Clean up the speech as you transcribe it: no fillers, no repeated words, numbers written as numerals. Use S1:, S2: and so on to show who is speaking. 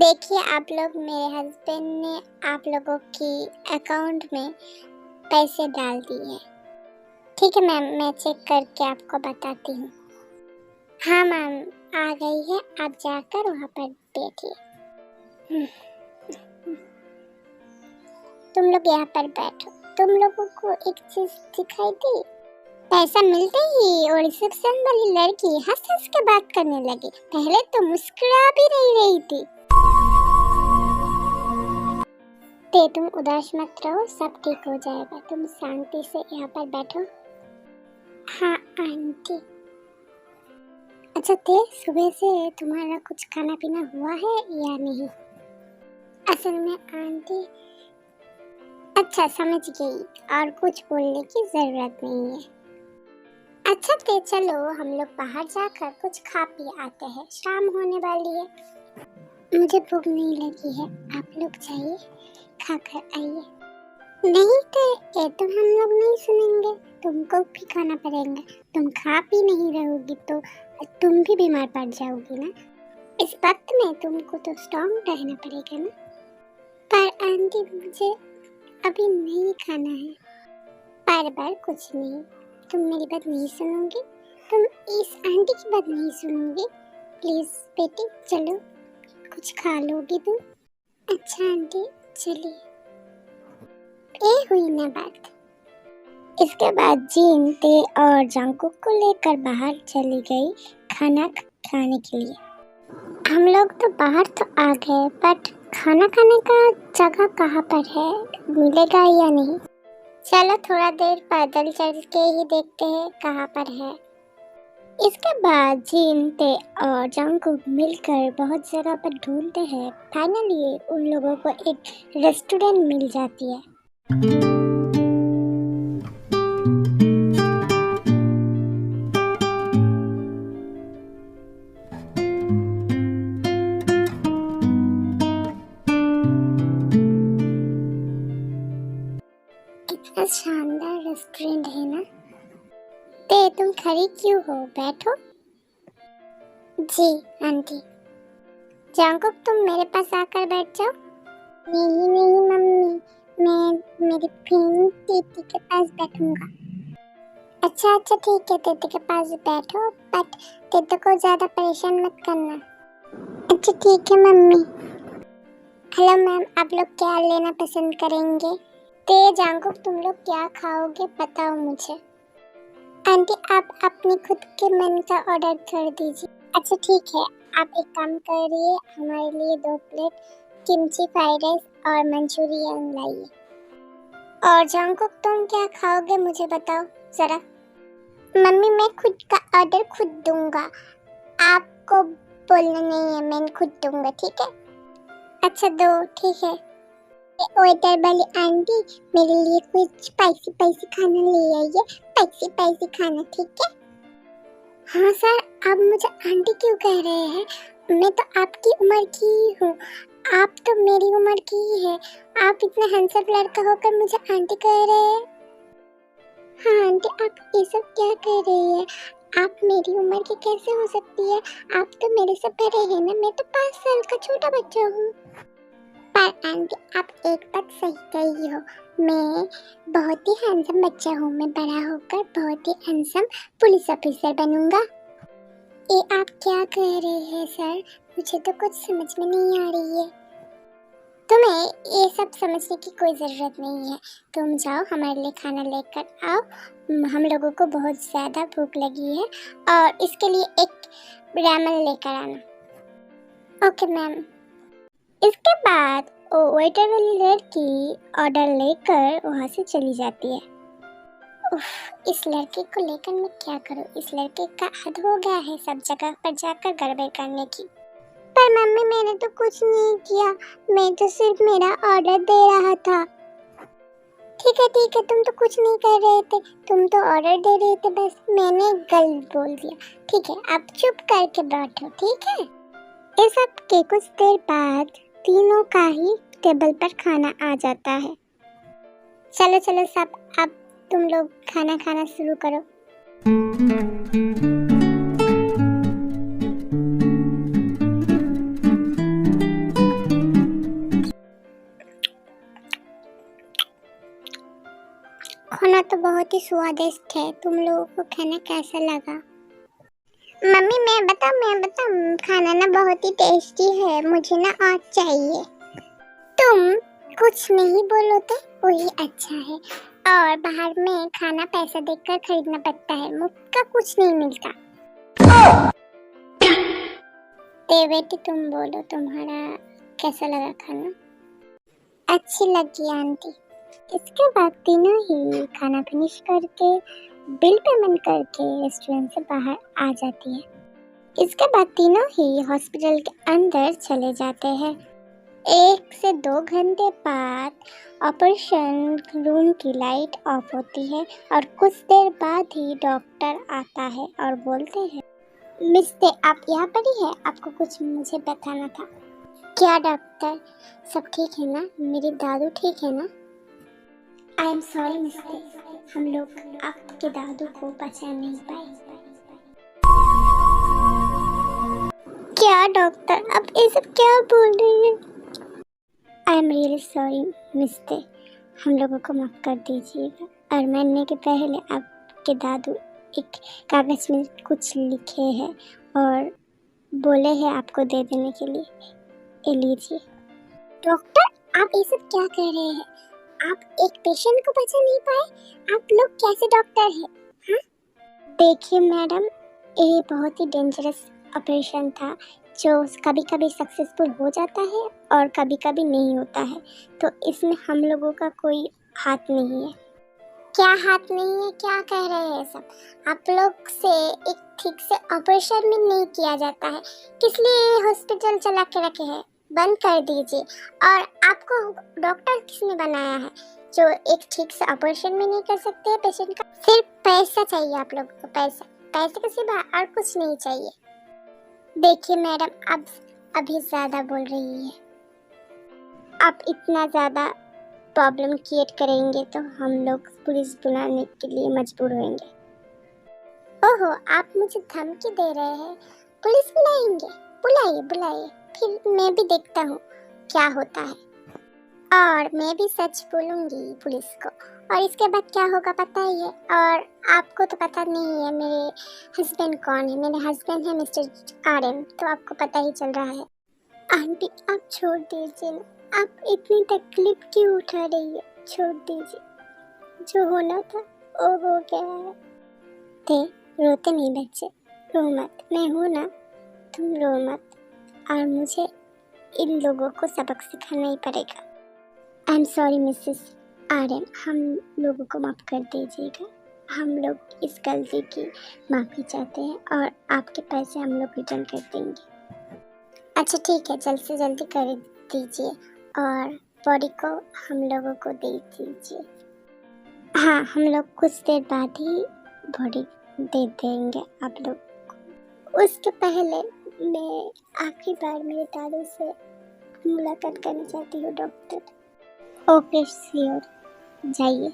S1: देखिए आप लोग, मेरे हस्बैंड ने आप लोगों की अकाउंट में पैसे डाल दिए। ठीक है मैम, मैं चेक करके आपको बताती हूँ। हाँ मैम, आ गई है, आप जाकर वहाँ पर बैठिए। तुम लोग यहाँ पर बैठो। तुम लोगों को एक चीज दिखाई दी? पैसा मिलते ही और रिसेप्शन वाली लड़की हंस हंस के बात करने लगी। पहले तो मुस्कुरा भी नहीं रही थी। ते तुम उदास मत रहो, सब ठीक हो जाएगा। तुम शांति से यहाँ पर बैठो। हाँ आंटी। अच्छा ते, सुबह से तुम्हारा कुछ खाना पीना हुआ है या नहीं? असल में आंटी, अच्छा समझ गई, और कुछ बोलने की जरूरत नहीं है। अच्छा ते, चलो हम लोग बाहर जाकर कुछ खा पी आते हैं, शाम होने वाली है। मुझे भूख नहीं लगी है, आप लोग जाइए, खाकर आइए। नहीं तो ये तो हम लोग नहीं सुनेंगे, तुमको भी खाना पड़ेगा। तुम खा पी नहीं रहोगी तो तुम भी बीमार पड़ जाओगी ना। इस वक्त में तुमको तो स्ट्रॉन्ग रहना पड़ेगा ना। पर आंटी, मुझे अभी नहीं खाना है। बार बार कुछ नहीं, तुम मेरी बात नहीं सुनोगी, तुम इस आंटी की बात नहीं सुनोगी। प्लीज बेटी चलो, कुछ खा लोगी तुम। अच्छा आंटी चलिए। ये हुई ना बात। इसके बाद जीन ते और जंकुक को लेकर बाहर चली गई खाना खाने के लिए। हम लोग तो बाहर तो आ गए, बट खाना खाने का जगह कहाँ पर है, मिलेगा या नहीं? चलो थोड़ा देर पैदल चल के ही देखते हैं कहाँ पर है। इसके बाद जीन ते और जंकुक मिलकर बहुत जगह पर ढूंढते हैं। फाइनली उन लोगों को एक रेस्टोरेंट मिल जाती है। कितना शानदार रेस्टोरेंट है ना। ते तुम खड़ी क्यों हो, बैठो। जी आंटी। जंकुक तुम मेरे पास आकर बैठ जाओ। नहीं नहीं मम्मी, मैं मेरी फ्रेंड दीदी के पास बैठूंगा। अच्छा अच्छा ठीक है, दीदी के पास बैठो, बट दीदी को ज्यादा परेशान मत करना। अच्छा ठीक है मम्मी। हेलो मैम, आप लोग क्या लेना पसंद करेंगे? ते जंकुक तुम लोग क्या खाओगे बताओ मुझे। आंटी आप अपनी खुद के मन का ऑर्डर कर दीजिए। अच्छा ठीक है, आप एक काम करिए, हमारे लिए 2 प्लेट किमची फ्राइड राइस और मंचूरियन लाइए। और जंकुक तुम क्या खाओगे मुझे बताओ जरा। मम्मी मैं खुद का ऑर्डर खुद दूंगा, आपको बोलना नहीं है, मैं खुद दूंगा ठीक है। अच्छा दो, ठीक है। वेटर वाली आंटी, मेरे लिए कुछ स्पाइसी स्पाइसी खाना ले आइए, स्पाइसी स्पाइसी खाना ठीक है। हाँ सर, आप मुझे आंटी क्यों कह रहे हैं? मैं तो आपकी उम्र की ही हूँ, आप तो मेरी उम्र की ही है। आप इतना हैंडसम लड़का होकर मुझे आंटी कह रहे हैं। हाँ आंटी, आप ये सब क्या कह रही है? आप मेरी उम्र की कैसे हो सकती है? आप तो मेरे से बड़े हैं ना, मैं तो 5 साल का छोटा बच्चा हूँ। पर आंटी आप एक बात सही कही हो, मैं बहुत ही हैंडसम बच्चा हूँ, मैं बड़ा होकर बहुत ही हैंडसम पुलिस ऑफिसर बनूंगा। ये आप क्या कह रहे हैं सर? मुझे तो कुछ समझ में नहीं आ रही है। तुम्हें ये सब समझने की कोई ज़रूरत नहीं है, तुम जाओ हमारे लिए खाना लेकर आओ। हम लोगों को बहुत ज़्यादा भूख लगी है, और इसके लिए एक रामेन लेकर आना। Okay ma'am. इसके बाद वो वेटर वाली लड़की ऑर्डर लेकर वहाँ से चली जाती है। उफ, इस लड़की को लेकर मैं क्या करूँ? इस लड़के का हद हो गया है सब जगह पर जाकर गड़बड़ करने की। पर मम्मी मैंने तो कुछ नहीं किया, मैं तो सिर्फ मेरा ऑर्डर दे रहा था। ठीक है, तुम तो कुछ नहीं कर रहे थे, तुम तो ऑर्डर दे रहे थे, बस मैंने गलत बोल दिया। ठीक है, आप चुप करके बैठो ठीक है। इस सब के कुछ देर बाद तीनों का ही टेबल पर खाना आ जाता है। चलो चलो सब, अब तुम लोग खाना खाना शुरू करो। बहुत ही स्वादिष्ट है। तुम लोगों को खाना कैसा लगा? मम्मी मैं बताऊं, खाना ना बहुत ही टेस्टी है, मुझे ना और चाहिए। तुम कुछ नहीं बोलो तो वही अच्छा है। और बाहर में खाना पैसा देकर खरीदना पड़ता है, मुफ्त का कुछ नहीं मिलता। ते बेटी तुम बोलो, तुम्हारा कैसा लगा खाना? अच्छी लगी आंटी। इसके बाद तीनों ही खाना फिनिश करके बिल पेमेंट करके रेस्टोरेंट से बाहर आ जाती है। इसके बाद तीनों ही हॉस्पिटल के अंदर चले जाते हैं। 1 से 2 घंटे बाद ऑपरेशन रूम की लाइट ऑफ होती है और कुछ देर बाद ही डॉक्टर आता है और बोलते हैं, मिस्टर आप यहाँ पर ही है, आपको कुछ मुझे बताना था। क्या डॉक्टर, सब ठीक है ना? मेरी दादू ठीक है ना? आई एम सॉरी मिस्टर, हम लोग आपके दादू को पहचान नहीं पाए। क्या डॉक्टर, आप ये सब क्या बोल रहे हैं? I am really sorry mister, हम लोगों को माफ़ कर दीजिएगा। और मरने के पहले आपके दादू एक कागज़ में कुछ लिखे हैं और बोले हैं आपको दे देने के लिए, ये लीजिए। डॉक्टर आप ये सब क्या कह रहे हैं? आप एक पेशेंट को बचा नहीं पाए, आप लोग कैसे डॉक्टर हैं? हाँ? देखिए मैडम, ये बहुत ही डेंजरस ऑपरेशन था जो कभी कभी सक्सेसफुल हो जाता है और कभी कभी नहीं होता है, तो इसमें हम लोगों का कोई हाथ नहीं है। क्या हाथ नहीं है? क्या कह रहे हैं सब? आप लोग से एक ठीक से ऑपरेशन भी नहीं किया जाता है, किस लिए हॉस्पिटल चला के रखे हैं? बंद कर दीजिए। और आपको डॉक्टर किसने बनाया है जो एक ठीक से ऑपरेशन भी नहीं कर सकते हैं पेशेंट का? सिर्फ पैसा चाहिए आप लोगों को, पैसा, पैसे के सिवा और कुछ नहीं चाहिए। देखिए मैडम, आप अभी ज़्यादा बोल रही है। आप इतना ज़्यादा प्रॉब्लम क्रिएट करेंगे तो हम लोग पुलिस बुलाने के लिए मजबूर होंगे। ओहो, आप मुझे धमकी दे रहे हैं? पुलिस बुलाएंगे? बुलाइए बुलाइए, फिर मैं भी देखता हूँ क्या होता है। और मैं भी सच बोलूँगी पुलिस को, और इसके बाद क्या होगा पता ही है। और आपको तो पता नहीं है मेरे हस्बैंड कौन है। मेरे हस्बैंड है मिस्टर आरएम, तो आपको पता ही चल रहा है। आंटी आप छोड़ दीजिए ना, आप इतनी तकलीफ क्यों उठा रही है? छोड़ दीजिए, जो होना था वो हो गया है। ते रोते नहीं बच्चे, रो मत, मैं हूँ ना, तुम रो मत। और मुझे इन लोगों को सबक सिखाना ही पड़ेगा। I am sorry Mrs RM, हम लोगों को माफ़ कर दीजिएगा। हम लोग इस गलती की माफ़ी चाहते हैं और आपके पैसे हम लोग रिटर्न कर देंगे। अच्छा ठीक है, जल्द से जल्दी कर दीजिए और बॉडी को हम लोगों को दे दीजिए। हाँ, हम लोग कुछ देर बाद ही बॉडी दे देंगे आप लोग को। उसके पहले मैं आखिरी बार मेरे दादू से मुलाकात करना चाहती हूँ डॉक्टर। ओके श्योर, जाइए।